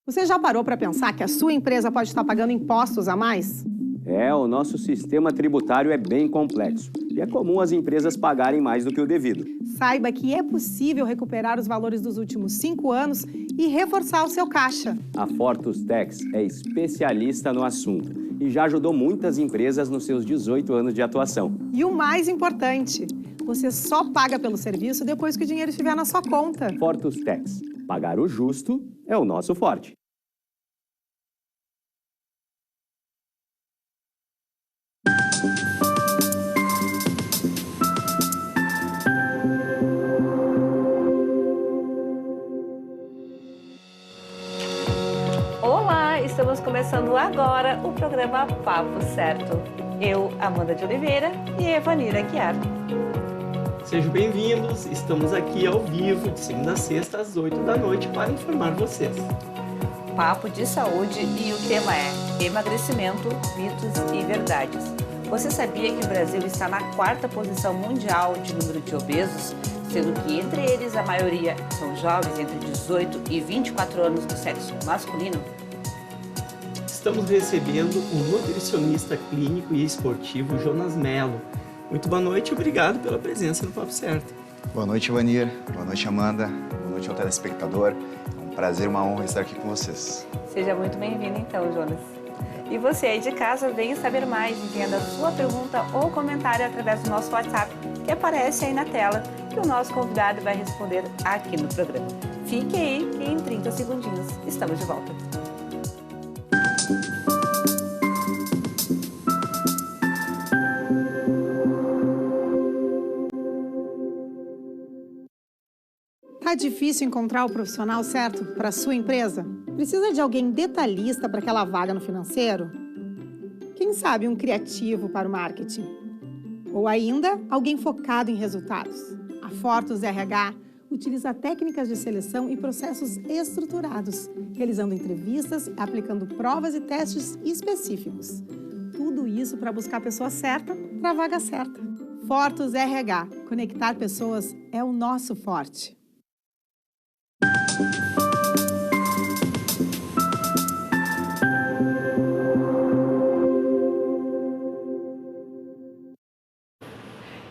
Você já parou para pensar que a sua empresa pode estar pagando impostos a mais? O nosso sistema tributário é bem complexo e é comum as empresas pagarem mais do que o devido. Saiba que é possível recuperar os valores dos últimos 5 anos e reforçar o seu caixa. A Fortus Tax é especialista no assunto e já ajudou muitas empresas nos seus 18 anos de atuação. E o mais importante, você só paga pelo serviço depois que o dinheiro estiver na sua conta. Fortus Tax. Pagar o justo é o nosso forte. Olá, estamos começando agora o programa Papo Certo. Eu, Amanda de Oliveira e Evanira Aguiar. Sejam bem-vindos, estamos aqui ao vivo de segunda a sexta às 8 da noite para informar vocês. Papo de saúde e o tema é emagrecimento, mitos e verdades. Você sabia que o Brasil está na 4ª posição mundial de número de obesos, sendo que entre eles a maioria são jovens entre 18 e 24 anos do sexo masculino? Estamos recebendo o nutricionista clínico e esportivo Jonas Mello. Muito boa noite e obrigado pela presença no Papo Certo. Boa noite, Ivanir. Boa noite, Amanda. Boa noite ao telespectador. É um prazer, uma honra estar aqui com vocês. Seja muito bem-vindo então, Jonas. E você aí de casa, venha saber mais, enviando a sua pergunta ou comentário através do nosso WhatsApp, que aparece aí na tela, que o nosso convidado vai responder aqui no programa. Fique aí que em 30 segundinhos estamos de volta. Tá difícil encontrar o profissional certo para a sua empresa? Precisa de alguém detalhista para aquela vaga no financeiro? Quem sabe um criativo para o marketing? Ou ainda, alguém focado em resultados? A Fortus RH utiliza técnicas de seleção e processos estruturados, realizando entrevistas, aplicando provas e testes específicos. Tudo isso para buscar a pessoa certa para a vaga certa. Fortus RH. Conectar pessoas é o nosso forte.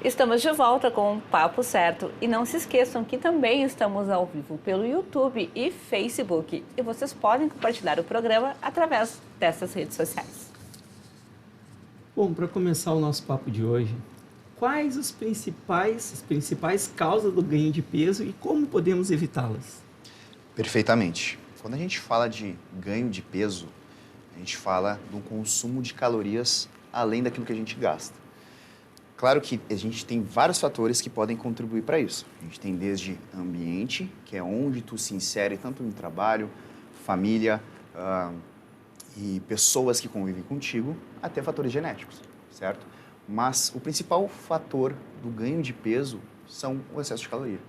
Estamos de volta com o Papo Certo e não se esqueçam que também estamos ao vivo pelo YouTube e Facebook e vocês podem compartilhar o programa através dessas redes sociais. Bom, para começar o nosso papo de hoje, quais as principais causas do ganho de peso e como podemos evitá-las? Perfeitamente. Quando a gente fala de ganho de peso, a gente fala do consumo de calorias além daquilo que a gente gasta. Claro que a gente tem vários fatores que podem contribuir para isso. A gente tem desde ambiente, que é onde tu se insere tanto no trabalho, família e pessoas que convivem contigo, até fatores genéticos, certo? Mas o principal fator do ganho de peso são o excesso de caloria,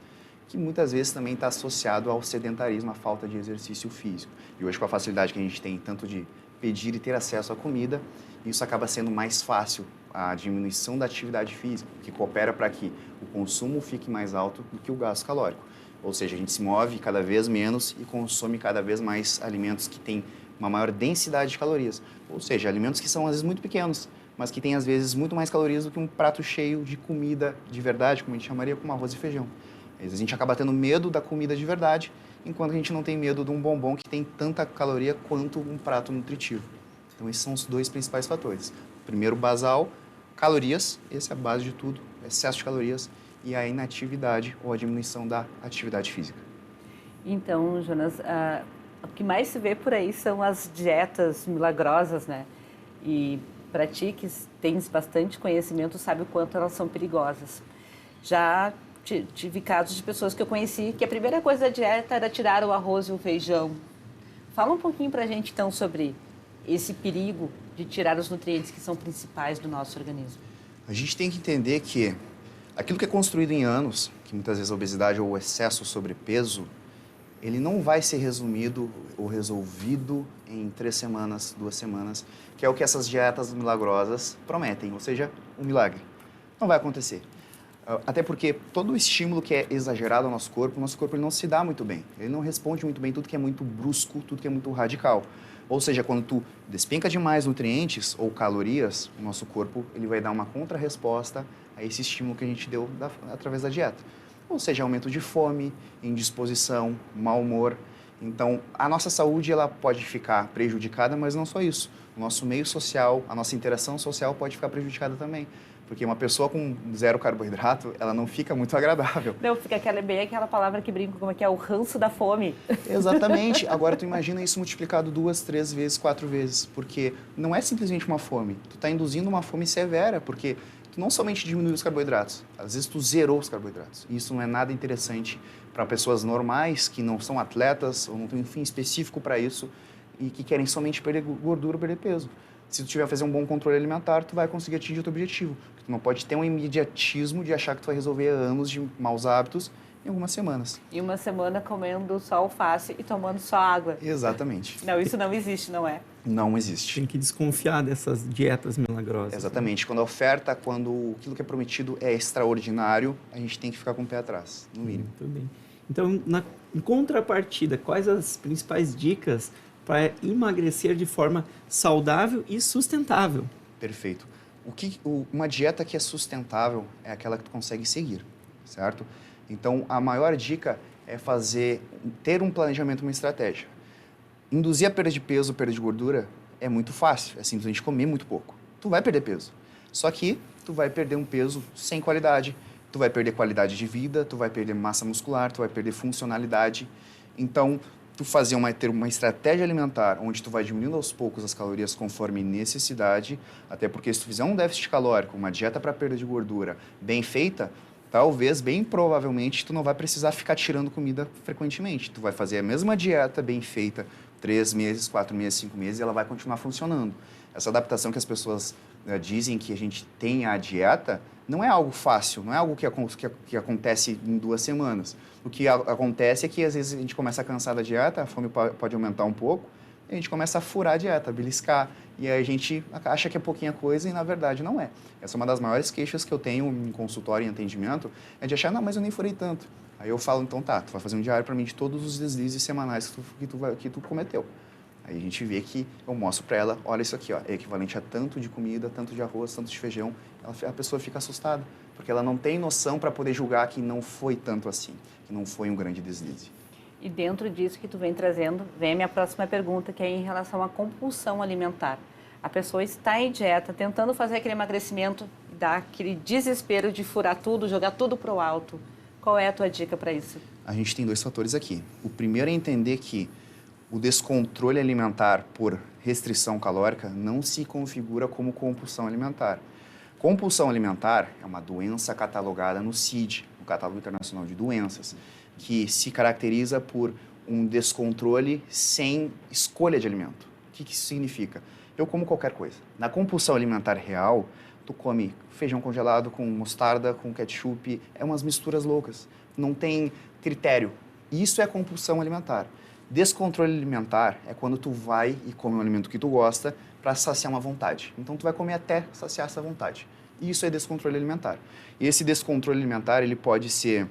que muitas vezes também está associado ao sedentarismo, à falta de exercício físico. E hoje, com a facilidade que a gente tem tanto de pedir e ter acesso à comida, isso acaba sendo mais fácil, a diminuição da atividade física, que coopera para que o consumo fique mais alto do que o gasto calórico. Ou seja, a gente se move cada vez menos e consome cada vez mais alimentos que têm uma maior densidade de calorias. Ou seja, alimentos que são às vezes muito pequenos, mas que têm às vezes muito mais calorias do que um prato cheio de comida de verdade, como a gente chamaria, como arroz e feijão. Às vezes a gente acaba tendo medo da comida de verdade, enquanto a gente não tem medo de um bombom que tem tanta caloria quanto um prato nutritivo. Então esses são os dois principais fatores. Primeiro, basal, calorias, esse é a base de tudo, excesso de calorias, e a inatividade ou a diminuição da atividade física. Então, Jonas, o que mais se vê por aí são as dietas milagrosas, né? E para ti, que tens bastante conhecimento, sabe o quanto elas são perigosas. Já tive casos de pessoas que eu conheci que a primeira coisa da dieta era tirar o arroz e o feijão. Fala um pouquinho para a gente, então, sobre esse perigo de tirar os nutrientes que são principais do nosso organismo. A gente tem que entender que aquilo que é construído em anos, que muitas vezes a obesidade ou o excesso sobrepeso, ele não vai ser resumido ou resolvido em 3 semanas, 2 semanas, que é o que essas dietas milagrosas prometem, ou seja, um milagre. Não vai acontecer. Até porque todo estímulo que é exagerado ao nosso corpo ele não se dá muito bem. Ele não responde muito bem tudo que é muito brusco, tudo que é muito radical. Ou seja, quando tu despenca demais nutrientes ou calorias, o nosso corpo ele vai dar uma contra-resposta a esse estímulo que a gente deu através da dieta. Ou seja, aumento de fome, indisposição, mau humor. Então, a nossa saúde ela pode ficar prejudicada, mas não só isso. O nosso meio social, a nossa interação social pode ficar prejudicada também. Porque uma pessoa com 0 carboidrato, ela não fica muito agradável. Não, fica bem aquela palavra que brinca, como é que é o ranço da fome. Exatamente. Agora, tu imagina isso multiplicado 2, 3 vezes, 4 vezes. Porque não é simplesmente uma fome. Tu está induzindo uma fome severa, porque tu não somente diminui os carboidratos, às vezes tu zerou os carboidratos. E isso não é nada interessante para pessoas normais, que não são atletas, ou não têm um fim específico para isso, e que querem somente perder gordura ou perder peso. Se tu tiver fazer um bom controle alimentar, tu vai conseguir atingir o teu objetivo. Tu não pode ter um imediatismo de achar que tu vai resolver anos de maus hábitos em algumas semanas. E uma semana comendo só alface e tomando só água. Exatamente. Não, isso não existe, não é? Não existe. Tem que desconfiar dessas dietas milagrosas. Exatamente. Quando a oferta, quando aquilo que é prometido é extraordinário, a gente tem que ficar com o pé atrás, no mínimo. Muito bem. Então, em contrapartida, quais as principais dicas para emagrecer de forma saudável e sustentável? Perfeito. Uma dieta que é sustentável é aquela que tu consegue seguir, certo? Então, a maior dica é ter um planejamento, uma estratégia. Induzir a perda de peso, perda de gordura, é muito fácil, é simplesmente comer muito pouco. Tu vai perder peso, só que tu vai perder um peso sem qualidade, tu vai perder qualidade de vida, tu vai perder massa muscular, tu vai perder funcionalidade. Então, tu ter uma estratégia alimentar onde tu vai diminuindo aos poucos as calorias conforme necessidade, até porque se tu fizer um déficit calórico, uma dieta para perda de gordura bem feita, talvez, bem provavelmente, tu não vai precisar ficar tirando comida frequentemente. Tu vai fazer a mesma dieta bem feita 3 meses, 4 meses, 5 meses e ela vai continuar funcionando. Essa adaptação que as pessoas dizem que a gente tem à dieta não é algo fácil, não é algo que acontece em 2 semanas. O que acontece é que às vezes a gente começa a cansar da dieta, a fome pode aumentar um pouco, e a gente começa a furar a dieta, a beliscar, e aí a gente acha que é pouquinha coisa e na verdade não é. Essa é uma das maiores queixas que eu tenho em consultório e em atendimento, é de achar, não, mas eu nem furei tanto. Aí eu falo, então tá, tu vai fazer um diário para mim de todos os deslizes semanais que tu cometeu. Aí a gente vê que eu mostro para ela, olha isso aqui, ó, é equivalente a tanto de comida, tanto de arroz, tanto de feijão. A pessoa fica assustada, porque ela não tem noção para poder julgar que não foi tanto assim, que não foi um grande deslize. E dentro disso que tu vem trazendo, vem a minha próxima pergunta, que é em relação à compulsão alimentar. A pessoa está em dieta, tentando fazer aquele emagrecimento, dá aquele desespero de furar tudo, jogar tudo para o alto. Qual é a tua dica para isso? A gente tem 2 fatores aqui. O primeiro é entender que o descontrole alimentar por restrição calórica não se configura como compulsão alimentar. Compulsão alimentar é uma doença catalogada no CID, no Catálogo Internacional de Doenças, que se caracteriza por um descontrole sem escolha de alimento. O que isso significa? Eu como qualquer coisa. Na compulsão alimentar real, tu come feijão congelado com mostarda, com ketchup, é umas misturas loucas. Não tem critério. Isso é compulsão alimentar. Descontrole alimentar é quando tu vai e come um alimento que tu gosta para saciar uma vontade. Então, tu vai comer até saciar essa vontade. Isso é descontrole alimentar. E esse descontrole alimentar ele pode ser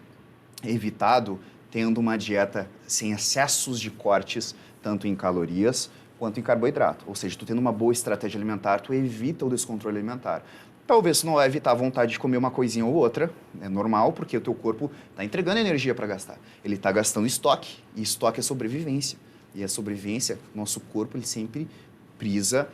evitado tendo uma dieta sem excessos de cortes, tanto em calorias quanto em carboidrato. Ou seja, tu tendo uma boa estratégia alimentar, tu evita o descontrole alimentar. Talvez tu não vai evitar a vontade de comer uma coisinha ou outra, é normal, porque o teu corpo está entregando energia para gastar. Ele está gastando estoque, e estoque é sobrevivência. E a sobrevivência, nosso corpo, ele sempre prisa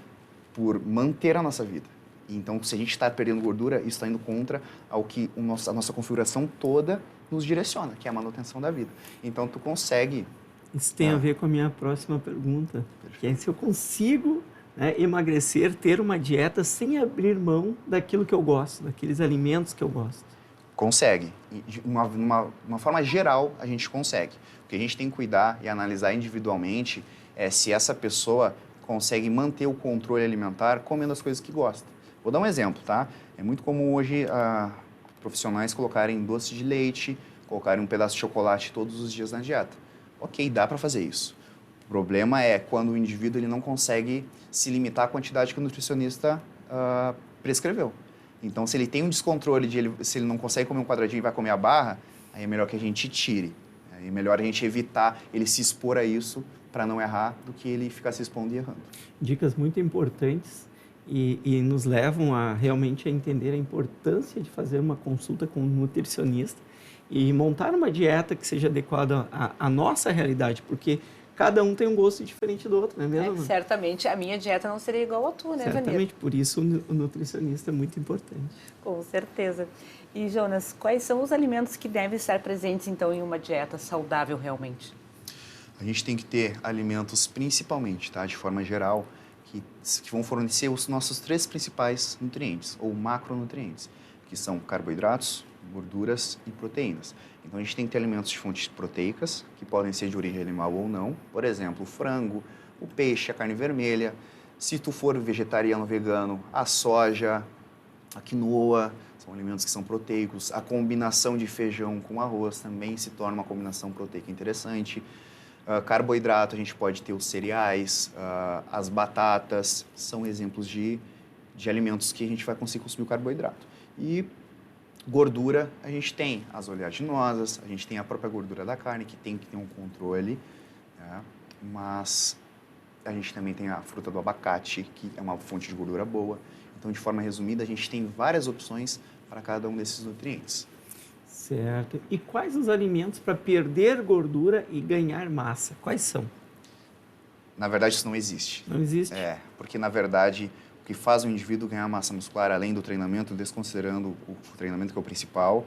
por manter a nossa vida. Então, se a gente está perdendo gordura, isso está indo contra ao que a nossa configuração toda nos direciona, que é a manutenção da vida. Então, tu consegue... Isso tem a ver com a minha próxima pergunta, que é se eu consigo... emagrecer, ter uma dieta sem abrir mão daquilo que eu gosto, daqueles alimentos que eu gosto. Consegue. De uma forma geral, a gente consegue. O que a gente tem que cuidar e analisar individualmente é se essa pessoa consegue manter o controle alimentar comendo as coisas que gosta. Vou dar um exemplo, tá? É muito comum hoje profissionais colocarem doce de leite, colocarem um pedaço de chocolate todos os dias na dieta. Ok, dá para fazer isso. O problema é quando o indivíduo ele não consegue se limitar à quantidade que o nutricionista prescreveu. Então, se ele tem um descontrole, se ele não consegue comer um quadradinho e vai comer a barra, aí é melhor que a gente tire. É melhor a gente evitar ele se expor a isso para não errar do que ele ficar se expondo e errando. Dicas muito importantes e nos levam realmente a entender a importância de fazer uma consulta com um nutricionista e montar uma dieta que seja adequada à nossa realidade, porque cada um tem um gosto diferente do outro, não é mesmo? Certamente a minha dieta não seria igual à tua, né, Vanir? Certamente, por isso o nutricionista é muito importante. Com certeza. E, Jonas, quais são os alimentos que devem estar presentes, então, em uma dieta saudável realmente? A gente tem que ter alimentos, principalmente, tá, de forma geral, que vão fornecer os nossos 3 principais nutrientes, ou macronutrientes, que são carboidratos, gorduras e proteínas. Então, a gente tem que ter alimentos de fontes proteicas, que podem ser de origem animal ou não. Por exemplo, o frango, o peixe, a carne vermelha. Se tu for vegetariano, vegano, a soja, a quinoa, são alimentos que são proteicos. A combinação de feijão com arroz também se torna uma combinação proteica interessante. Carboidrato, a gente pode ter os cereais, as batatas, são exemplos de alimentos que a gente vai conseguir consumir o carboidrato. E gordura, a gente tem as oleaginosas, a gente tem a própria gordura da carne, que tem que ter um controle, né? Mas a gente também tem a fruta do abacate, que é uma fonte de gordura boa. Então, de forma resumida, a gente tem várias opções para cada um desses nutrientes. Certo. E quais os alimentos para perder gordura e ganhar massa? Quais são? Na verdade, isso não existe. Não existe? Porque, na verdade, o que faz o indivíduo ganhar massa muscular, além do treinamento, desconsiderando o treinamento que é o principal,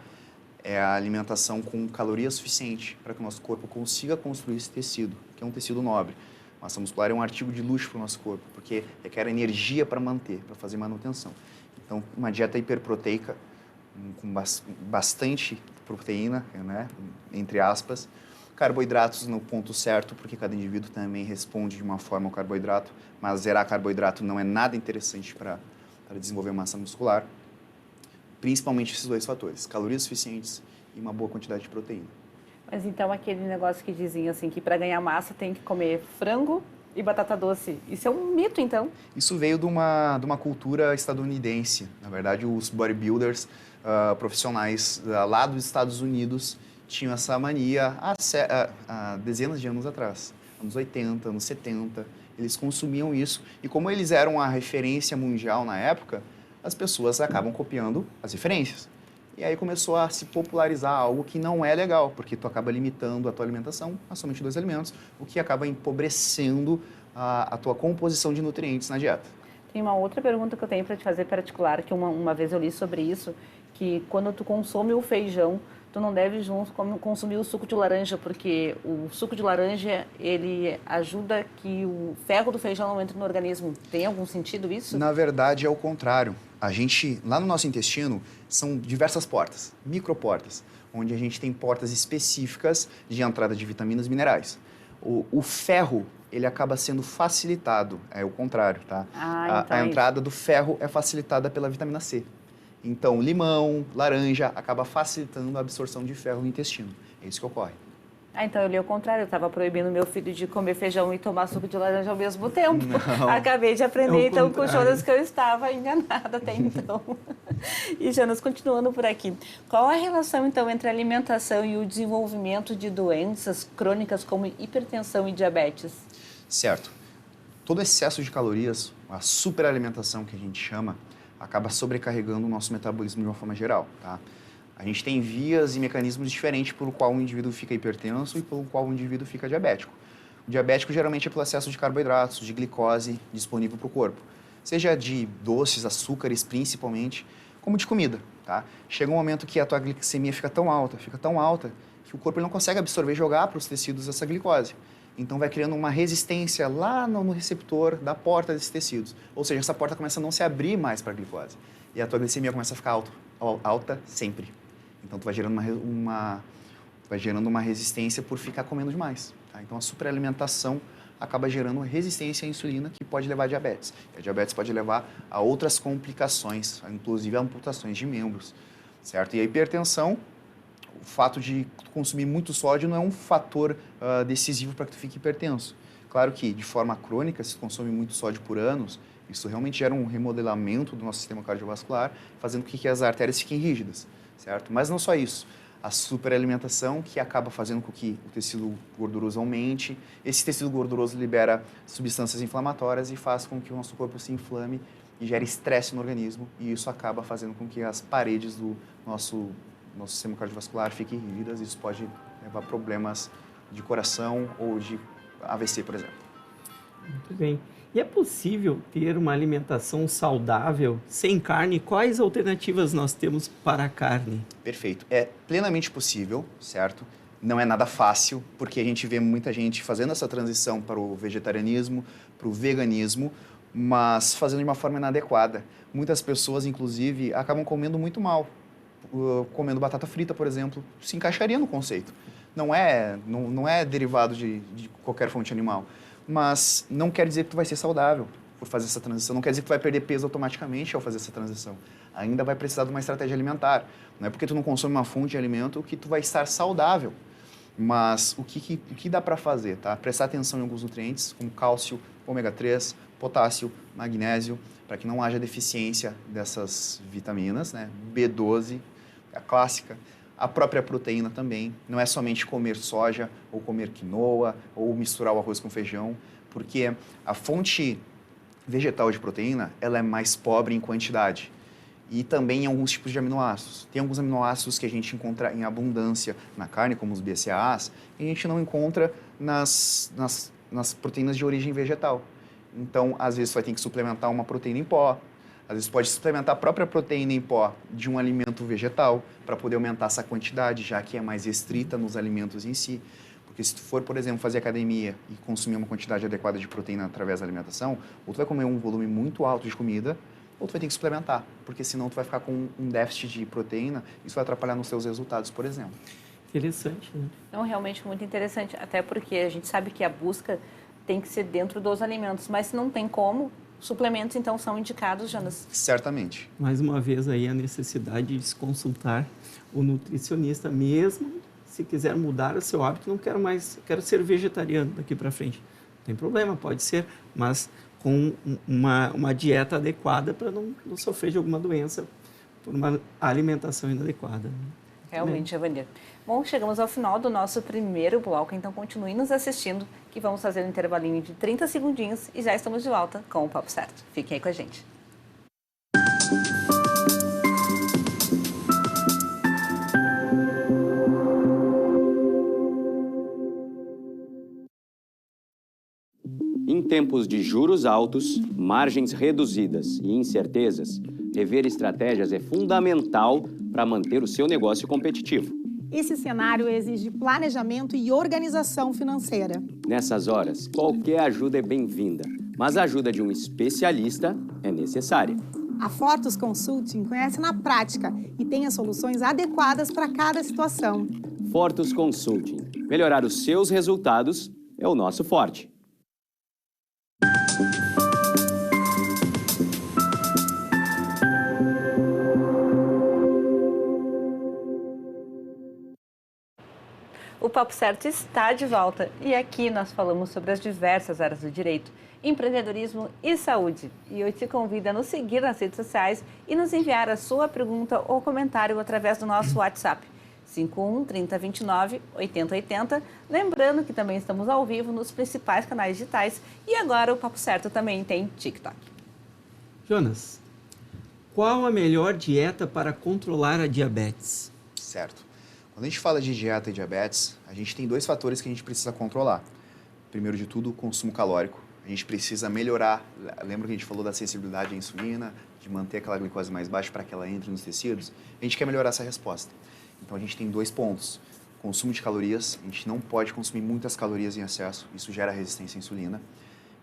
é a alimentação com caloria suficiente para que o nosso corpo consiga construir esse tecido, que é um tecido nobre. Massa muscular é um artigo de luxo para o nosso corpo, porque requer energia para manter, para fazer manutenção. Então, uma dieta hiperproteica, com bastante proteína, né, entre aspas, carboidratos no ponto certo, porque cada indivíduo também responde de uma forma ao carboidrato, mas zerar carboidrato não é nada interessante para desenvolver massa muscular, principalmente esses 2 fatores, calorias suficientes e uma boa quantidade de proteína. Mas então aquele negócio que diziam assim, que para ganhar massa tem que comer frango e batata doce, isso é um mito então? Isso veio de uma cultura estadunidense. Na verdade, os bodybuilders profissionais lá dos Estados Unidos tinham essa mania há dezenas de anos atrás, anos 80, anos 70, eles consumiam isso. E como eles eram a referência mundial na época, as pessoas acabam copiando as referências. E aí começou a se popularizar algo que não é legal, porque tu acaba limitando a tua alimentação a somente 2 alimentos, o que acaba empobrecendo a tua composição de nutrientes na dieta. Tem uma outra pergunta que eu tenho para te fazer particular, que uma vez eu li sobre isso, que quando tu consome o feijão, tu não deve junto consumir o suco de laranja, porque o suco de laranja, ele ajuda que o ferro do feijão não entre no organismo. Tem algum sentido isso? Na verdade, é o contrário. A gente, lá no nosso intestino, são diversas portas, microportas, onde a gente tem portas específicas de entrada de vitaminas e minerais. O ferro, ele acaba sendo facilitado, é o contrário, tá? Então a entrada do ferro é facilitada pela vitamina C. Então, limão, laranja, acaba facilitando a absorção de ferro no intestino. É isso que ocorre. Então eu li o contrário, eu estava proibindo meu filho de comer feijão e tomar suco de laranja ao mesmo tempo. Não. Acabei de aprender, então, com o contrário. Jonas, que eu estava enganada até então. E, Jonas, continuando por aqui, qual a relação, então, entre a alimentação e o desenvolvimento de doenças crônicas como hipertensão e diabetes? Certo. Todo excesso de calorias, a superalimentação que a gente chama, acaba sobrecarregando o nosso metabolismo de uma forma geral, tá? A gente tem vias e mecanismos diferentes pelo qual o indivíduo fica hipertenso e pelo qual o indivíduo fica diabético. O diabético geralmente é pelo excesso de carboidratos, de glicose disponível para o corpo, seja de doces, açúcares principalmente, como de comida, tá? Chega um momento que a tua glicemia fica tão alta, que o corpo não consegue absorver e jogar para os tecidos essa glicose. Então vai criando uma resistência lá no receptor da porta desses tecidos. Ou seja, essa porta começa a não se abrir mais para a glicose. E a tua glicemia começa a ficar alta sempre. Então tu vai gerando uma resistência por ficar comendo demais. Tá? Então a superalimentação acaba gerando resistência à insulina, que pode levar a diabetes. E a diabetes pode levar a outras complicações, inclusive amputações de membros, certo? E a hipertensão, o fato de consumir muito sódio não é um fator decisivo para que tu fique hipertenso. Claro que, de forma crônica, se tu consome muito sódio por anos, Isso realmente gera um remodelamento do nosso sistema cardiovascular, fazendo com que as artérias fiquem rígidas, certo? Mas não só isso. A superalimentação, que acaba fazendo com que o tecido gorduroso aumente. Esse tecido gorduroso libera substâncias inflamatórias e faz com que o nosso corpo se inflame e gere estresse no organismo. E isso acaba fazendo com que as paredes do nosso sistema cardiovascular fiquem rígidas. Isso pode levar a problemas de coração ou de AVC, por exemplo. Muito bem. E é possível ter uma alimentação saudável sem carne? Quais alternativas nós temos para a carne? Perfeito. É plenamente possível, certo? Não é nada fácil, porque a gente vê muita gente fazendo essa transição para o vegetarianismo, para o veganismo, mas fazendo de uma forma inadequada. Muitas pessoas, inclusive, acabam comendo muito mal. Comendo batata frita, por exemplo, se encaixaria no conceito. Não é derivado de qualquer fonte animal. Mas não quer dizer que tu vai ser saudável por fazer essa transição, não quer dizer que tu vai perder peso automaticamente ao fazer essa transição. Ainda vai precisar de uma estratégia alimentar. Não é porque tu não consome uma fonte de alimento que tu vai estar saudável. Mas o que dá para fazer, tá? Prestar atenção em alguns nutrientes, como cálcio, ômega 3, potássio, magnésio, para que não haja deficiência dessas vitaminas, né? B12, a clássica. A própria proteína também, não é somente comer soja ou comer quinoa ou misturar o arroz com feijão, porque a fonte vegetal de proteína, ela é mais pobre em quantidade e também em alguns tipos de aminoácidos. Tem alguns aminoácidos que a gente encontra em abundância na carne, como os BCAAs, e a gente não encontra nas proteínas de origem vegetal. Então, às vezes, você vai ter que suplementar uma proteína em pó. Às vezes pode suplementar a própria proteína em pó de um alimento vegetal para poder aumentar essa quantidade, já que é mais restrita nos alimentos em si. Porque se tu for, por exemplo, fazer academia e consumir uma quantidade adequada de proteína através da alimentação, ou tu vai comer um volume muito alto de comida, ou tu vai ter que suplementar, porque senão tu vai ficar com um déficit de proteína e isso vai atrapalhar nos seus resultados, por exemplo. Interessante, né? Não, realmente muito interessante, até porque a gente sabe que a busca tem que ser dentro dos alimentos, mas se não tem como, suplementos, então, são indicados, Jonas? Certamente. Mais uma vez aí a necessidade de se consultar o nutricionista, mesmo se quiser mudar o seu hábito, quero ser vegetariano daqui para frente. Não tem problema, pode ser, mas com uma dieta adequada para não sofrer de alguma doença por uma alimentação inadequada. Realmente, Evanir. Bom, chegamos ao final do nosso primeiro bloco, então continue nos assistindo, que vamos fazer um intervalinho de 30 segundinhos e já estamos de volta com o Papo Certo. Fiquem aí com a gente. Em tempos de juros altos, margens reduzidas e incertezas, rever estratégias é fundamental para manter o seu negócio competitivo. Esse cenário exige planejamento e organização financeira. Nessas horas, qualquer ajuda é bem-vinda, mas a ajuda de um especialista é necessária. A Fortus Consulting conhece na prática e tem as soluções adequadas para cada situação. Fortus Consulting. Melhorar os seus resultados é o nosso forte. O Papo Certo está de volta e aqui nós falamos sobre as diversas áreas do direito, empreendedorismo e saúde. E eu te convido a nos seguir nas redes sociais e nos enviar a sua pergunta ou comentário através do nosso WhatsApp, 51 30 29 80 80. Lembrando que também estamos ao vivo nos principais canais digitais e agora o Papo Certo também tem TikTok. Jonas, qual a melhor dieta para controlar a diabetes? Certo. Quando a gente fala de dieta e diabetes, a gente tem dois fatores que a gente precisa controlar. Primeiro de tudo, o consumo calórico. A gente precisa melhorar, lembra que a gente falou da sensibilidade à insulina, de manter aquela glicose mais baixa para que ela entre nos tecidos? A gente quer melhorar essa resposta. Então a gente tem dois pontos. Consumo de calorias, a gente não pode consumir muitas calorias em excesso, isso gera resistência à insulina.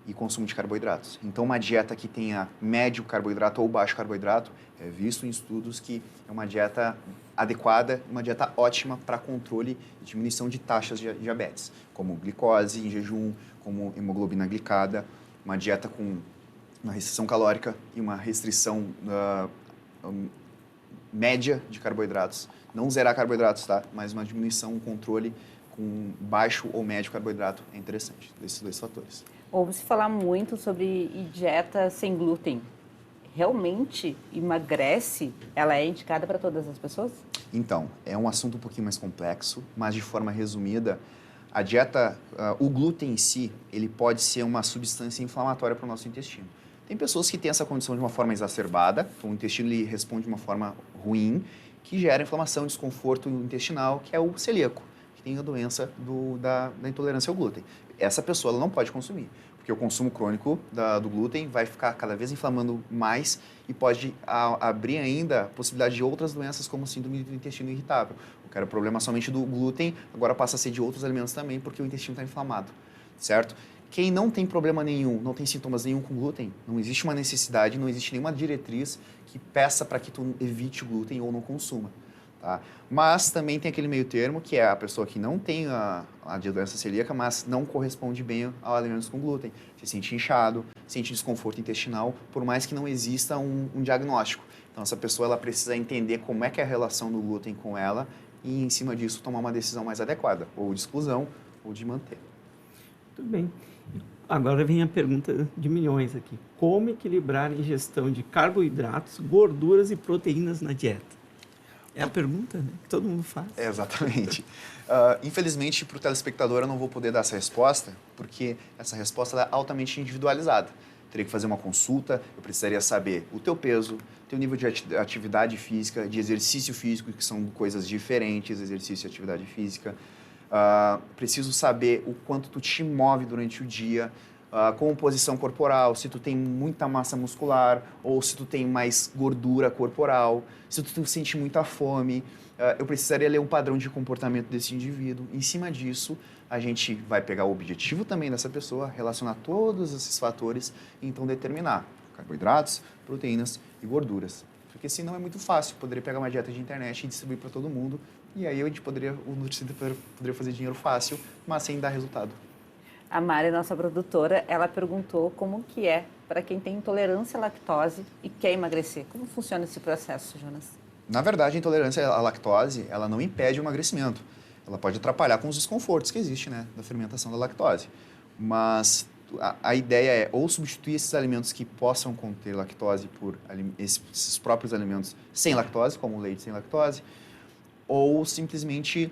E consumo de carboidratos. Então, uma dieta que tenha médio carboidrato ou baixo carboidrato é visto em estudos que é uma dieta adequada, uma dieta ótima para controle e diminuição de taxas de diabetes, como glicose em jejum, como hemoglobina glicada, uma dieta com uma restrição calórica e uma restrição média de carboidratos. Não zerar carboidratos, tá? Mas uma diminuição, um controle com baixo ou médio carboidrato é interessante, esses dois fatores. Ouve-se falar muito sobre dieta sem glúten. Realmente emagrece? Ela é indicada para todas as pessoas? Então, é um assunto um pouquinho mais complexo, mas de forma resumida, a dieta, o glúten em si, ele pode ser uma substância inflamatória para o nosso intestino. Tem pessoas que têm essa condição de uma forma exacerbada, então o intestino ele responde de uma forma ruim, que gera inflamação, desconforto intestinal, que é o celíaco, que tem a doença da intolerância ao glúten. Essa pessoa ela não pode consumir, porque o consumo crônico do glúten vai ficar cada vez inflamando mais e pode abrir ainda a possibilidade de outras doenças, como síndrome do intestino irritável. O que era o problema somente do glúten, agora passa a ser de outros alimentos também, porque o intestino está inflamado, certo? Quem não tem problema nenhum, não tem sintomas nenhum com glúten, não existe uma necessidade, não existe nenhuma diretriz que peça para que tu evite o glúten ou não consuma. Tá? Mas também tem aquele meio termo, que é a pessoa que não tem a doença celíaca, mas não corresponde bem a alimentos com glúten. Se sente inchado, sente desconforto intestinal, por mais que não exista um diagnóstico. Então, essa pessoa ela precisa entender como é que é a relação do glúten com ela e, em cima disso, tomar uma decisão mais adequada, ou de exclusão, ou de manter. Tudo bem. Agora vem a pergunta de milhões aqui. Como equilibrar a ingestão de carboidratos, gorduras e proteínas na dieta? É a pergunta, né, que todo mundo faz. Exatamente. Infelizmente, para o telespectador, eu não vou poder dar essa resposta, porque essa resposta é altamente individualizada. Teria que fazer uma consulta, eu precisaria saber o teu peso, teu nível de atividade física, de exercício físico, que são coisas diferentes, exercício e atividade física. Preciso saber o quanto tu te move durante o dia, composição corporal, se tu tem muita massa muscular ou se tu tem mais gordura corporal, se tu sente muita fome. Eu precisaria ler um padrão de comportamento desse indivíduo. Em cima disso, a gente vai pegar o objetivo também dessa pessoa, relacionar todos esses fatores e então determinar carboidratos, proteínas e gorduras. Porque senão é muito fácil, poderia pegar uma dieta de internet e distribuir para todo mundo, e aí o nutricionista poderia fazer dinheiro fácil, mas sem dar resultado. A Mari, nossa produtora, ela perguntou como que é para quem tem intolerância à lactose e quer emagrecer. Como funciona esse processo, Jonas? Na verdade, a intolerância à lactose, ela não impede o emagrecimento. Ela pode atrapalhar com os desconfortos que existem, né, da fermentação da lactose. Mas a ideia é ou substituir esses alimentos que possam conter lactose por esses próprios alimentos sem lactose, como o leite sem lactose, ou simplesmente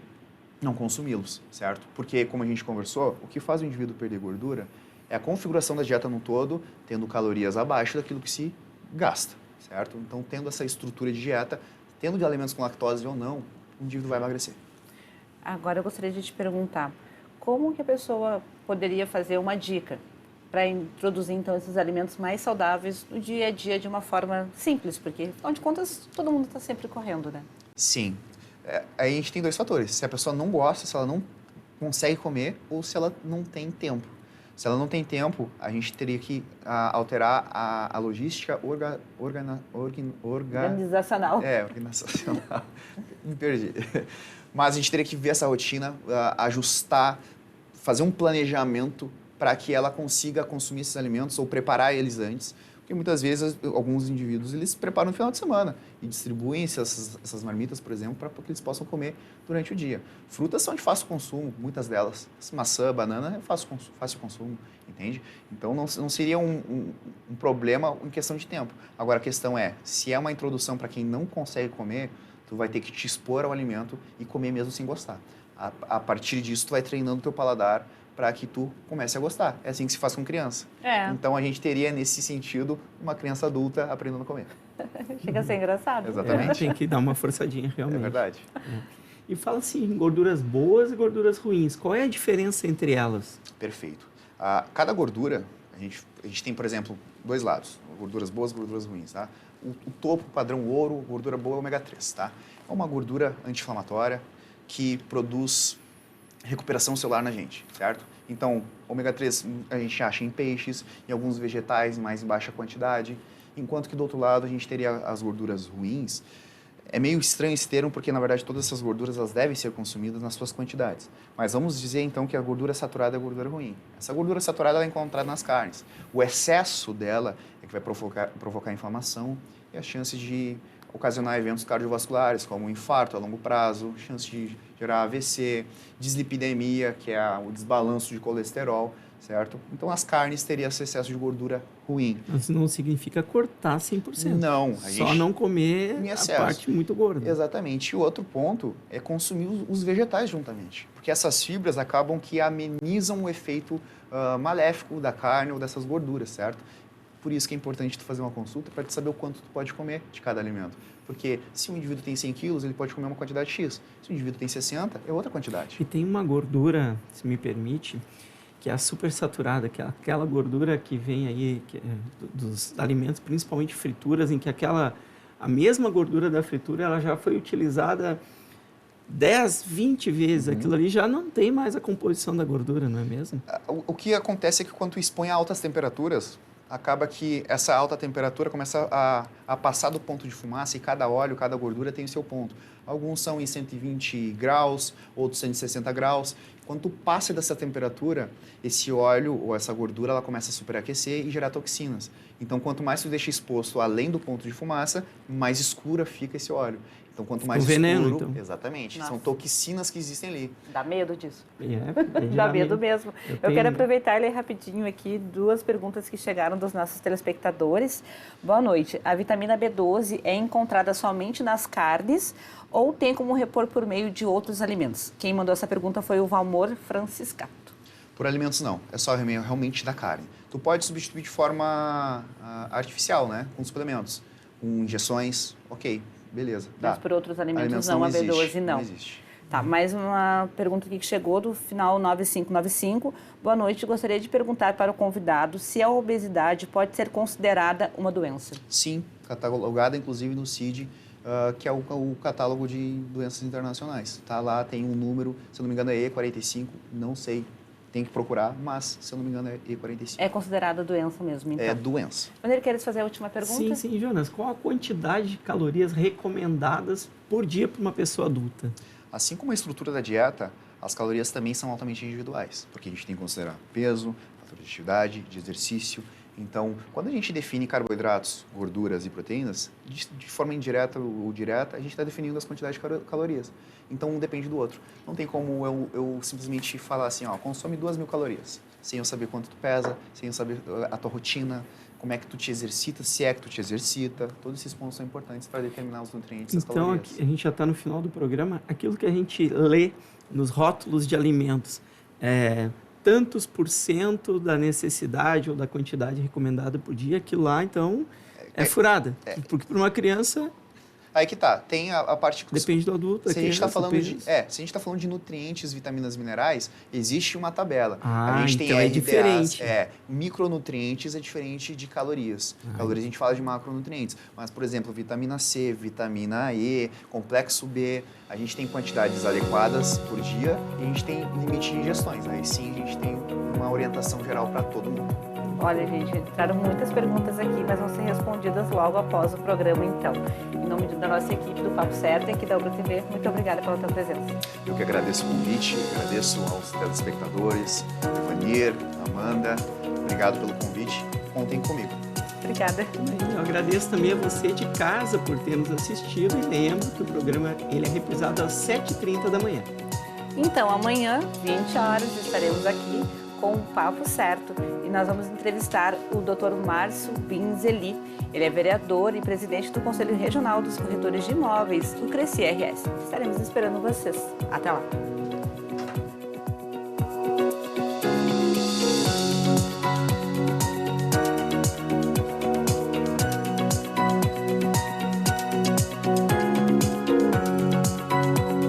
não consumi-los, certo? Porque, como a gente conversou, o que faz o indivíduo perder gordura é a configuração da dieta no todo, tendo calorias abaixo daquilo que se gasta, certo? Então, tendo essa estrutura de dieta, tendo de alimentos com lactose ou não, o indivíduo vai emagrecer. Agora, eu gostaria de te perguntar, como que a pessoa poderia fazer uma dica para introduzir, então, esses alimentos mais saudáveis no dia a dia de uma forma simples? Porque, afinal de contas, todo mundo está sempre correndo, né? Sim. Aí a gente tem dois fatores. Se a pessoa não gosta, se ela não consegue comer ou se ela não tem tempo. Se ela não tem tempo, a gente teria que alterar a logística Organizacional. Organizacional. Me perdi. Mas a gente teria que ver essa rotina, ajustar, fazer um planejamento para que ela consiga consumir esses alimentos ou preparar eles antes. Porque muitas vezes alguns indivíduos eles preparam no final de semana e distribuem essas marmitas, por exemplo, para que eles possam comer durante o dia. Frutas são de fácil consumo, muitas delas. Maçã, banana é fácil consumo, entende? Então não seria um problema em questão de tempo. Agora a questão é, se é uma introdução para quem não consegue comer, tu vai ter que te expor ao alimento e comer mesmo sem gostar. A partir disso, tu vai treinando o teu paladar para que tu comece a gostar. É assim que se faz com criança. Então, a gente teria, nesse sentido, uma criança adulta aprendendo a comer. Chega a ser engraçado. Exatamente. Tem que dar uma forçadinha, realmente. É verdade. E fala assim, gorduras boas e gorduras ruins. Qual é a diferença entre elas? Perfeito. Cada gordura, a gente tem, por exemplo, dois lados. Gorduras boas e gorduras ruins, tá? O topo, padrão ouro, gordura boa é ômega 3, tá? É uma gordura anti-inflamatória que produz recuperação celular na gente, certo? Então, ômega 3 a gente acha em peixes, em alguns vegetais, mais em baixa quantidade, enquanto que do outro lado a gente teria as gorduras ruins. É meio estranho esse termo, porque na verdade todas essas gorduras elas devem ser consumidas nas suas quantidades. Mas vamos dizer então que a gordura saturada é a gordura ruim. Essa gordura saturada ela é encontrada nas carnes. O excesso dela é que vai provocar inflamação e a chance de ocasionar eventos cardiovasculares, como infarto a longo prazo, chance de gerar AVC, dislipidemia, que é o desbalanço de colesterol, certo? Então, as carnes teriam esse excesso de gordura ruim. Mas não significa cortar 100%. Não. Só não comer a parte muito gorda. Exatamente. E o outro ponto é consumir os vegetais juntamente. Porque essas fibras acabam que amenizam o efeito maléfico da carne ou dessas gorduras, certo? Por isso que é importante tu fazer uma consulta para te saber o quanto tu pode comer de cada alimento. Porque se um indivíduo tem 100 quilos, ele pode comer uma quantidade X. Se um indivíduo tem 60, é outra quantidade. E tem uma gordura, se me permite, que é a supersaturada, que é aquela gordura que vem aí dos alimentos, principalmente frituras, em que a mesma gordura da fritura ela já foi utilizada 10, 20 vezes. Aquilo ali já não tem mais a composição da gordura, não é mesmo? O que acontece é que quando tu expõe a altas temperaturas, acaba que essa alta temperatura começa a passar do ponto de fumaça e cada óleo, cada gordura tem o seu ponto. Alguns são em 120 graus, outros 160 graus. Quando tu passa dessa temperatura, esse óleo ou essa gordura ela começa a superaquecer e gerar toxinas. Então, quanto mais tu deixa exposto além do ponto de fumaça, mais escura fica esse óleo. Então, quanto mais veneno, escuro... então. Exatamente. Nossa. São toxinas que existem ali. Dá medo disso. Dá medo mesmo. Eu quero aproveitar e ler rapidinho aqui 2 perguntas que chegaram dos nossos telespectadores. Boa noite. A vitamina B12 é encontrada somente nas carnes ou tem como repor por meio de outros alimentos? Quem mandou essa pergunta foi o Valmor Franciscato. Por alimentos, não. É só realmente da carne. Tu pode substituir de forma artificial, né? Com suplementos. Com injeções, ok, beleza. Dá. Mas por outros alimentos não, a B12 existe, não. Não existe. Tá, mais uma pergunta aqui que chegou do final 9595. Boa noite, gostaria de perguntar para o convidado se a obesidade pode ser considerada uma doença. Sim, catalogada inclusive no CID, que é o catálogo de doenças internacionais. Tá lá, tem um número, se eu não me engano é E45, não sei, tem que procurar, mas se eu não me engano é E45. É considerada doença mesmo, então. É doença. Maneiro, queres fazer a última pergunta? Sim, Jonas. Qual a quantidade de calorias recomendadas por dia para uma pessoa adulta? Assim como a estrutura da dieta, as calorias também são altamente individuais, porque a gente tem que considerar peso, fator de atividade, de exercício. Então, quando a gente define carboidratos, gorduras e proteínas, de forma indireta ou direta, a gente está definindo as quantidades de calorias. Então, um depende do outro. Não tem como eu simplesmente falar assim, ó, consome 2.000 calorias, sem eu saber quanto tu pesa, sem eu saber a tua rotina, como é que tu te exercita, se é que tu te exercita. Todos esses pontos são importantes para determinar os nutrientes e as calorias. Então, a gente já está no final do programa. Aquilo que a gente lê nos rótulos de alimentos, tantos por cento da necessidade ou da quantidade recomendada por dia, aquilo lá, então, é furada. Porque para uma criança... Aí que tá, tem a parte... Depende do adulto. Se a gente está falando de nutrientes, vitaminas, minerais, existe uma tabela. A gente tem então RDAs, é diferente. Micronutrientes é diferente de calorias. Calorias a gente fala de macronutrientes. Mas, por exemplo, vitamina C, vitamina E, complexo B, a gente tem quantidades adequadas por dia e a gente tem limite de ingestões. Aí sim a gente tem uma orientação geral para todo mundo. Olha, gente, entraram muitas perguntas aqui, mas vão ser respondidas logo após o programa, então. Em nome da nossa equipe do Papo Certo e aqui da Ubra TV, muito obrigada pela tua presença. Eu que agradeço o convite, agradeço aos telespectadores, Vanir, Amanda, obrigado pelo convite, contem comigo. Obrigada. Eu agradeço também a você de casa por ter nos assistido e lembro que o programa ele é reprisado às 7h30 da manhã. Então, amanhã, 20 horas, estaremos aqui com o Papo Certo e nós vamos entrevistar o Dr. Márcio Binzeli. Ele é vereador e presidente do Conselho Regional dos Corretores de Imóveis, o Cresci RS. Estaremos esperando vocês. Até lá!